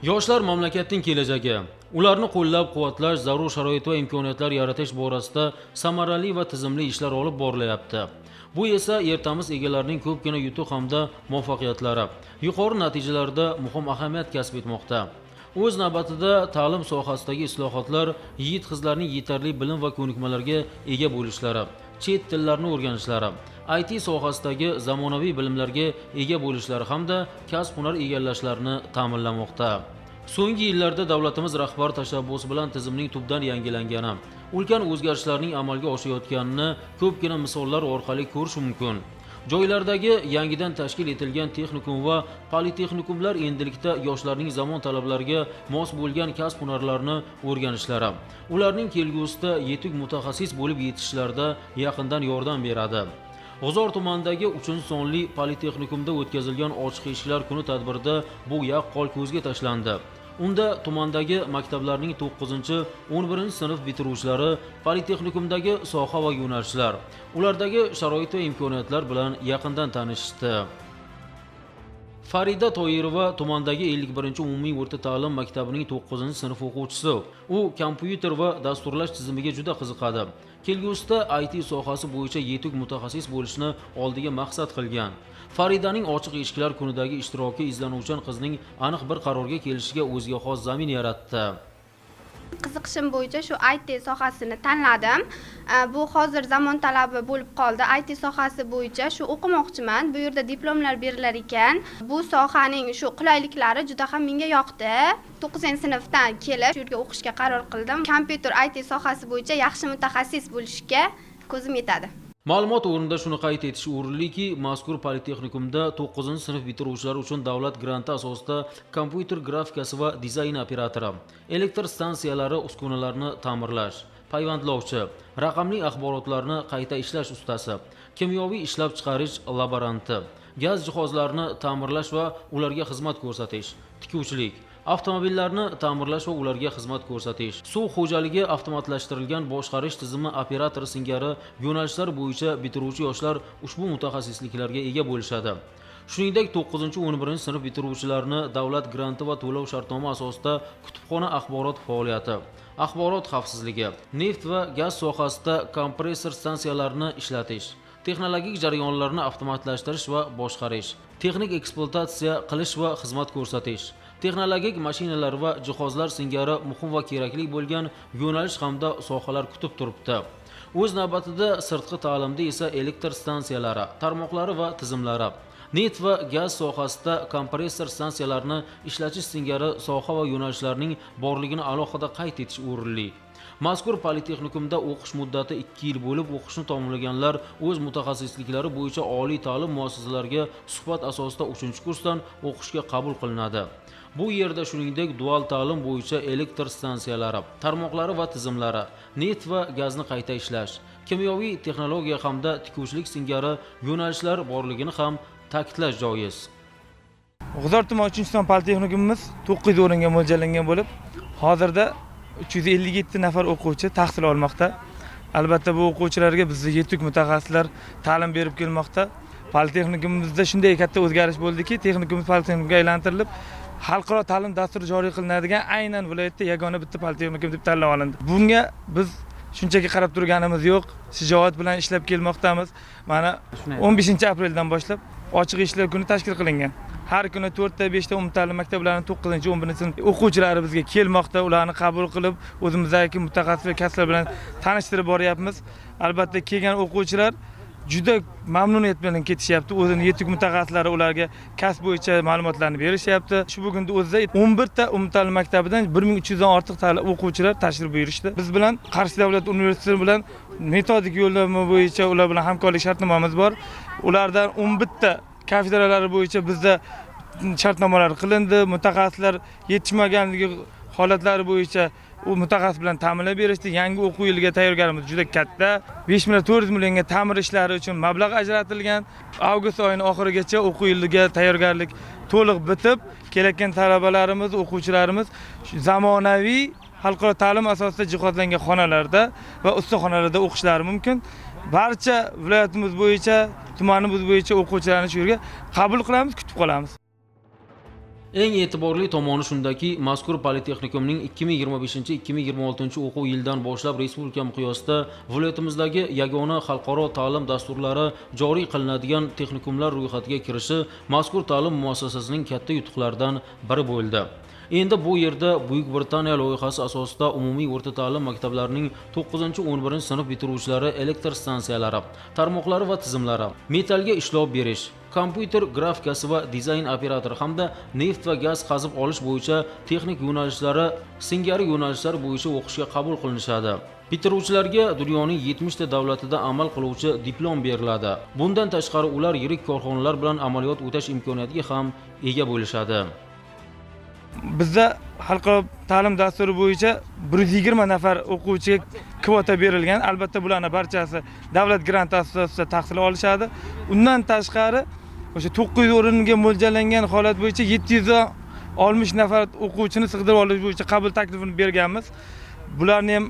Yoshlar mamlakatning kelajagi. Ularni qo'llab-quvvatlash, zarur sharoit va imkoniyatlar yaratish borasida samarali va tizimli ishlar olib borilyapti. Bu esa ertamiz egalarining ko'pgina yutuq hamda muvaffaqiyatlari, yuqori natijalarda muhim ahamiyat kasb etmoqda. O'z navbatida ta'lim sohasidagi islohotlar yigit qizlarning yetarli bilim va ko'nikmalarga ega bo'lishlari, chet tillarini o'rganishlari, IT sohasidagi zamonaviy bilimlarga ega bo'lishlari hamda kasb-hunar egallashlarini ta'minlamoqda. So'nggi yillarda davlatimiz rahbar tashabbusi bilan tizimning tubdan yangilangani, ulkan o'zgarishlarning amalga oshayotganini ko'pgina misollar orqali ko'rish mumkin. Joylardagi yangidan tashkil etilgan texnikum va politexnikumlar endilikda yoshlarning zamon talablariga mos bo'lgan kasb-hunarlarni o'rganishlari, ularning kelgusida yetuk mutaxassis bo'lib yetishishlarida yaqindan yordam beradi. G'uzor tumanidagi 3-sonli politexnikumda o'tkazilgan ochiq eshiklar kuni tadbirida bu yaqqol ko'zga tashlandi. Unda tumandagi maktablarning 9-11-sinf bitiruvchilari politexnikumdagi soha va yo'nalishlar, ulardagi sharoit va imkoniyatlar bilan yaqindan tanishdi. Farida Toyirova tumandagi 51-umumiy o'rta ta'lim maktabining 9-sinf o'quvchisi. U kompyuter va dasturlash tizimiga juda qiziqadi. Kelgusida IT sohasi bo'yicha yetuk mutaxassis bo'lishni oldiga maqsad qilgan. Faridaning ochiq eshiklar kunidagi ishtiroki izlanuvchan qizning aniq bir qarorga kelishiga o'ziga xos zamin yaratdi. Qiziqishim bo'yicha shu IT sohasini tanladim. Bu hozir zamon talabi bo'lib qoldi. IT sohasi bo'yicha shu o'qimoqchiman. Bu yerda diplomlar berilar ekan. Bu sohaning shu qulayliklari juda ham menga yoqdi. 9-sinfdan kelib shu yerga o'qishga qaror qildim. Kompyuter IT sohasi bo'yicha yaxshi mutaxassis bo'lishga ko'zim yetadi. Ma'lumot o'rnida shuni qayd etish o'rinliki, mazkur politexnikumda 9-sinf bitiruvchilari uchun davlat granti asosida kompyuter grafikasi va dizayn operatori, elektr stansiyalari uskunalarini ta'mirlash, payvandlovchi, raqamli axborotlarni qayta ishlash ustasi, kimyoviy ishlab chiqarish laboranti, gaz jihozlarini ta'mirlash va ularga xizmat ko'rsatish, tikuvchilik, avtomobillarni ta'mirlash va ularga xizmat ko'rsatish, suv xo'jaligi avtomatlashtirilgan boshqarish tizimi operatori singari yo'nalishlar bo'yicha bitiruvchi yoshlar ushbu mutaxassisliklarga ega bo'lishadi. Shuningdek, 9-11-sinf bitiruvchilarini davlat granti va to'lov shartnoma asosida kutubxona axborot faoliyati, axborot xavfsizligi, neft va gaz sohasida kompressor stansiyalarini ishlatish, texnologik jarayonlarni avtomatlashtirish va boshqarish, texnik ekspluatatsiya qilish va xizmat ko'rsatish, texnologik mashinalar va jihozlar singari muhim va kerakli bo'lgan yo'nalish hamda sohalar kutib turibdi. O'z navbatida sirtqi ta'limda esa elektr stansiyalari, tarmoqlari va tizimlari, neft va gaz sohasida kompressor stansiyalarini ishlatish singari soha va yo'nalishlarning borligini alohida qayd etish o'rinli. Mazkur politexnikumda o'qish muddati 2 yil bo'lib, o'qishni tamomlaganlar o'z mutaxassisliklari bo'yicha oliy ta'lim muassasalariga suhbat asosida 3-kursdan o'qishga qabul qilinadi. Bu yerda shuningdek dual ta'lim bo'yicha elektr stansiyalari, tarmoqlari va tizimlari, neft va gazni qayta ishlash, kimyoviy texnologiya hamda tikuvchilik singari yo'nalishlar borligini ham ta'kidlash joiz. G'uzor tuman 3-son politexnikumimiz 900 o'ringa mo'ljallangan bo'lib, hozirda 357 nafar o'quvchi tahsil olmoqda. Albatta bu o'quvchilarga bizning yetuk mutaxassislar ta'lim berib kelmoqda. Politexnikumimizda shunday katta o'zgarish bo'ldiki, texnikum politexnikumga aylantirilib, xalqaro ta'lim dasturi joriy qilinadigan aynan viloyatda yagona bitta politexnikum deb tanlab olindi. Bunga biz shunchaki qarab turganimiz yo'q, shijoat bilan ishlab kelmoqdamiz. Mana 15-apreldan boshlab ochiq eshiklar kuni tashkil qilingan. Har kuni 4-5ta umumta'lim maktablarining 9-11-sinf o'quvchilari bizga kelmoqda, ularni qabul qilib, o'zimizdagi mutaxassis va kasblar bilan tanishtirib boryapmiz. Albatta kelgan o'quvchilar juda mamnuniyat bilan ketishyapti. O'zining yetuk mutaxassislari ularga kasb bo'yicha ma'lumotlarni berishyapti. Shu bugunning o'zida 11 ta umumta'lim maktabidan 1300 dan ortiq o'quvchilar tashrif buyurishdi. Biz bilan Qarshi davlat universiteti bilan metodik yo'llanma bo'yicha ular bilan hamkorlik shartnomamiz bor. Ulardan 11 ta kafedralari bo'yicha bizda shartnomalar qilindi. Mutaxassislar yetishmaganligi holatlari bo'yicha u mutaxassis bilan ta'minlab berishdi. Yangi o'quv yiliga tayyorgarligimiz juda katta. 5,4 millionga ta'mir ishlari uchun mablag' ajratilgan. Avgust oyining oxirigacha o'quv yiliga tayyorgarlik to'liq bitib, kelayotgan talabalarimiz, o'quvchilarimiz zamonaviy xalqaro ta'lim asosida jihozlangan xonalarda va ustaxonalarda o'qishlari mumkin. Barcha viloyatimiz bo'yicha, tumanimiz bo'yicha o'quvchilarni shu yerga qabul qilamiz, kutib qolamiz. Eng e'tiborli tomoni shundaki, mazkur politexnikumning 2025-2026 o'quv yilidan boshlab respublika miqyosida viloyatimizdagi yagona xalqaro ta'lim dasturlari joriy qilinadigan texnikumlar ro'yxatiga kirishi mazkur ta'lim muassasasining katta yutuqlaridan biri bo'ldi. Endi bu yerda Buyuk Britaniya loyihasi asosida umumiy o'rta ta'lim maktablarining 9-11 sinf bitiruvchilari elektr stansiyalari, tarmoqlari va tizimlari, metallga ishlov berish, kompyuter grafikasi va dizayn operatori hamda neft va gaz qazib olish bo'yicha texnik yo'nalishlari singari yo'nalishlar bo'yicha o'qishga qabul qilinishadi. Bitiruvchilarga dunyoning 70 ta davlatida amal qiluvchi diplom beriladi. Bundan tashqari ular yirik korxonalar bilan amaliyot o'tash imkoniyatiga ham ega bo'lishadi. Bizda xalqaro ta'lim dasturi bo'yicha 120 nafar o'quvchiga kvota berilgan. Albatta bularning barchasi davlat granti asosida tahsil olishadi. Undan tashqari o'sha 900 o'ringa mo'ljallangan holat bo'yicha 760 nafar o'quvchini sig'dirib olish bo'yicha qabul taklifini berganmiz. Bularni ham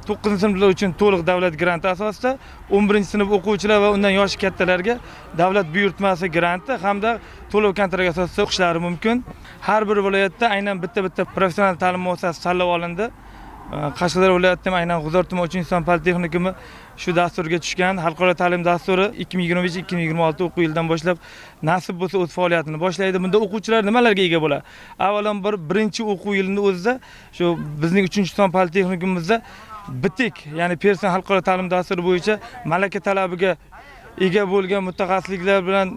9-sinflar uchun to'liq davlat granti asosida, 11-sinf o'quvchilar va undan yoshi kattalarga davlat buyurtmasi granti hamda to'lov kontrakt asosida o'qishlari mumkin. Har bir viloyatda aynan bitta professional ta'lim muassasasi tanlab olindi. Qashqadaryo viloyatida aynan G'uzor tuman 3-sinf politexnikumi shu dasturga tushgan. Xalqaro ta'lim dasturi 2025-2026 o'quv yilidan boshlab nasib bo'lsa o'z faoliyatini boshlaydi. Bunda o'quvchilar nimalarga ega bo'ladi? Avvalambor birinchi o'quv yilining o'zida shu bizning 3-sinf politexnikumimizda bitik, ya'ni Persan xalqaro ta'lim dasturi bo'yicha malaka talabiga ega bo'lgan mutaxassisliklar bilan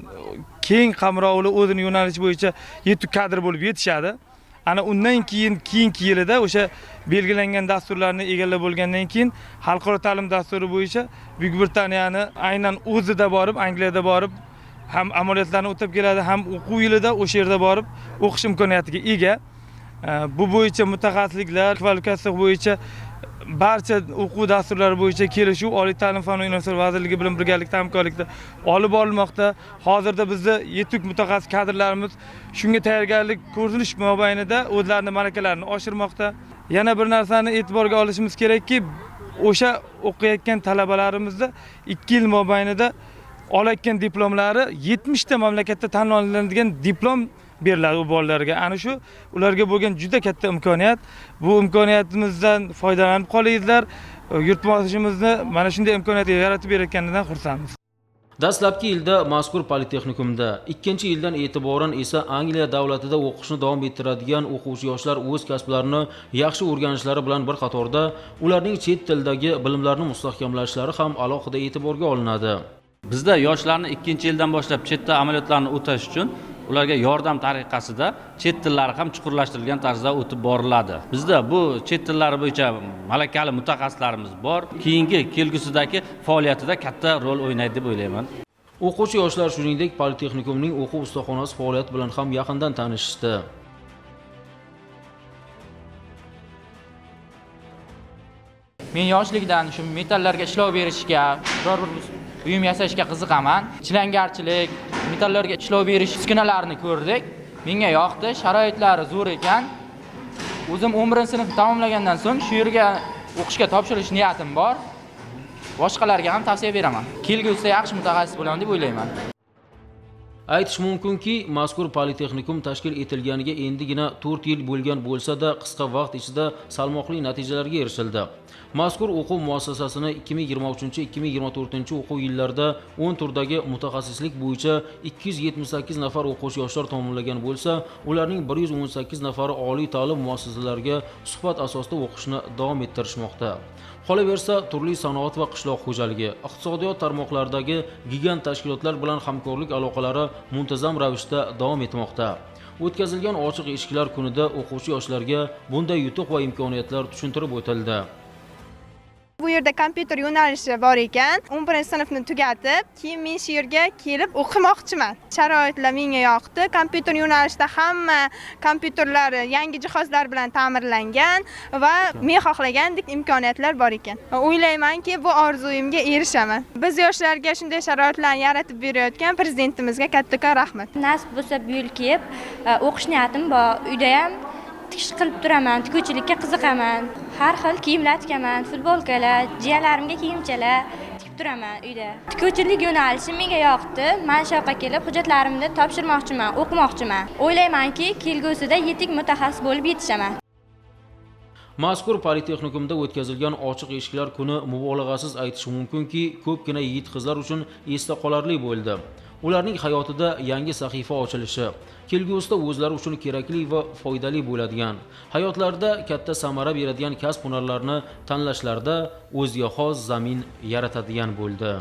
keng qamrovli o'zini yo'nalishi bo'yicha yetuk kadr bo'lib yetishadi. Ana undan keyingi yilida o'sha belgilangan dasturlarni egallab bo'lgandan keyin xalqaro ta'lim dasturi bo'yicha Buyuk Britaniyani aynan o'zida borib, Angliyada borib ham amaliyotlarni o'tab keladi, ham o'quv yilida o'sha yerda borib o'qish imkoniyatiga ega. Bu bo'yicha mutaxassisliklar, kvalifikatsiya bo'yicha barcha o'quv dasturlari bo'yicha kelishuv Oliy ta'lim fan va universitet vazirligi bilan birgalikda hamkorlikda olib borilmoqda. Hozirda bizda yetuk mutaxassis kadrlarimiz shunga tayyorgarlik ko'rilish mobaynida o'zlarining malakalarini oshirmoqda. Yana bir narsani e'tiborga olishimiz kerakki, o'sha o'qiyotgan talabalarimizni 2 yil mobaynida olayotgan diplomlari 70 ta mamlakatda tanlanadigan diplom beriladi u bolalarga. Ana shu ularga bo'lgan juda katta imkoniyat. Bu imkoniyatimizdan foydalanib qolinglar. Yurtboshimizni mana shunday imkoniyat yaratib berayotganidan xursandmiz. Dastlabki yilda mazkur politexnikumda, ikkinchi yildan e'tiboran esa Angliya davlatida o'qishni davom ettiradigan o'quvchi yoshlar o'z kasblarini yaxshi o'rganishlari bilan bir qatorda ularning chet tildagi bilimlarini mustahkamlashlari ham alohida e'tiborga olinadi. Bizda yoshlarni 2-yildan boshlab chetda amaliyotlarni o'tash uchun ularga yordam tariqasida chet tillari ham chuqurlashtirilgan tarzda o'tib boriladi. Bizda bu chet tillari bo'yicha malakali mutaxassislarimiz bor. Keyingi kelgusidagi faoliyatida katta rol o'ynaydi deb o'ylayman. O'quvchi yoshlar shuningdek politexnikumning o'quv ustaxonasi faoliyati bilan ham yaqindan tanishishdi. Men yoshlikdan shu metallarga ishlov berishga, biror bir buyum yasashga qiziqaman. Chilangarchilik, metallarga ishlov berish uskunalarini ko'rdik. Menga yoqdi, sharoitlari zo'r ekan. O'zim 11-sinf tamomlagandan so'ng shu yerga o'qishga topshirish niyatim bor. Boshqalarga ham tavsiya beraman. Kelgusida yaxshi mutaxassis bo'laman deb o'ylayman. Aytish mumkinki, mazkur politexnikum tashkil etilganiga endigina 4 yil bo'lgan bo'lsa-da, qisqa vaqt ichida salmoqli natijalarga erishildi. Mazkur o'quv muassasasini 2023-2024 o'quv yillarida 10 turdagi mutaxassislik bo'yicha 278 nafar o'quvchi yoshlar tamomlagan bo'lsa, ularning 118 nafari oliy ta'lim muassasalariga suhbat asosida o'qishni davom ettirishmoqda. Qolaversa, turli sanoat va qishloq xo'jaligi, iqtisodiyot tarmoqlaridagi gigant tashkilotlar bilan hamkorlik aloqalari muntazam ravishda davom etmoqda. O'tkazilgan ochiq eshiklar kunida o'quvchi yoshlarga bunday yutuq va imkoniyatlar tushuntirib o'tildi. Bu yerda kompyuter yo'nalishi bor ekan. 11-sinfni tugatib, keyin men shu yerga kelib o'qimoqchiman. Sharoitlar menga yoqdi. Kompyuter yo'nalishida hamma kompyuterlar yangi jihozlar bilan ta'mirlangan va men xohlagandek imkoniyatlar bor ekan. O'ylaymanki, bu orzuyimga erishaman. Biz yoshlarga shunday sharoitlarni yaratib berayotgan prezidentimizga kattakon rahmat. Nasib bo'lsa bu yil kelib o'qish niyatim bor. Uyda ham tikish qilib turaman, tikuvchilikka qiziqaman. Har xil kiyimlar tikaman, futbolkalar, jiyalarimga kiyimchalar tikib kutib turaman uyda. Tikuvchilik yo'nalishi menga yoqdi. Men shu yoqqa kelib hujjatlarimni topshirmoqchiman, o'qimoqchiman. O'ylaymanki, kelgusida yetuk mutaxassis bo'lib yetishaman. Mazkur politexnikumda o'tkazilgan ochiq eshiklar kuni mubolag'asiz aytish mumkinki, ko'pgina yigit-qizlar uchun esda qolarli bo'ldi. Ularning hayotida yangi sahifa ochilishi, kelgusida o'zlari uchun kerakli va foydali bo'ladigan, hayotlarida katta samara beradigan kasb-hunarlarni tanlashlarida o'ziga xos zamin yaratadigan bo'ldi.